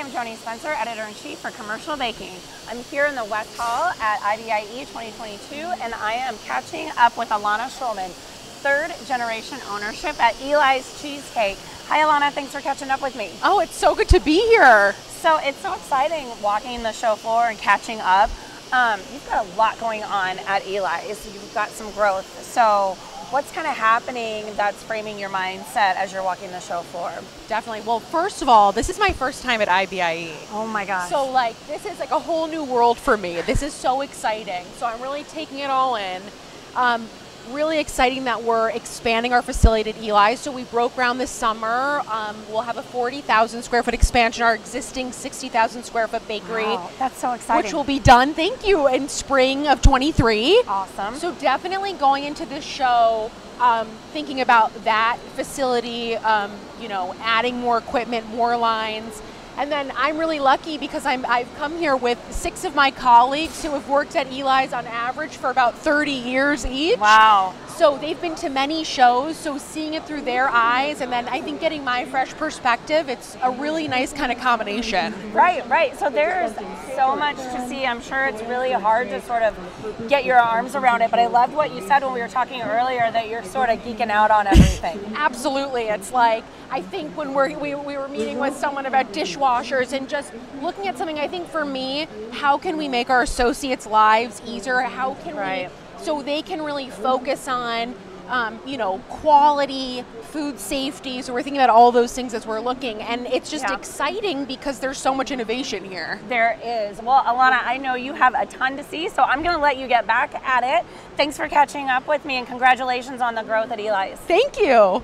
am Joanie Spencer, Editor-in-Chief for Commercial Baking. I'm here in the West Hall at IBIE 2022, and I am catching up with Elana Schulman, third generation ownership at Eli's Cheesecake. Hi Elana, thanks for catching up with me. Oh, it's so good to be here. So it's so exciting walking the show floor and catching up. You've got a lot going on at Eli's. You've got some growth. So what's kind of happening that's framing your mindset as you're walking the show floor? Definitely. Well, first of all, this is my first time at IBIE. Oh my gosh. So this is like a whole new world for me. This is so exciting. So I'm really taking it all in. Really exciting that we're expanding our facility at Eli's. So we broke ground this summer. We'll have a 40,000 square foot expansion, our existing 60,000 square foot bakery. Wow, that's so exciting. Which will be done, thank you, in spring of 23. Awesome. So definitely going into this show, thinking about that facility, adding more equipment, more lines. And then I'm really lucky because I've come here with 6 of my colleagues who have worked at Eli's on average for about 30 years each. Wow. So they've been to many shows, so seeing it through their eyes, and then I think getting my fresh perspective, it's a really nice kind of combination. Right, right. So there's so much to see. I'm sure it's really hard to sort of get your arms around it, but I loved what you said when we were talking earlier, that you're sort of geeking out on everything. Absolutely. It's like, I think when we were meeting with someone about dishwashers and just looking at something, I think for me, how can we make our associates' lives easier? How can we, so they can really focus on, quality, food safety. So we're thinking about all those things as we're looking, and it's just exciting because there's so much innovation here. There is. Well, Elana, I know you have a ton to see, so I'm going to let you get back at it. Thanks for catching up with me, and congratulations on the growth at Eli's. Thank you.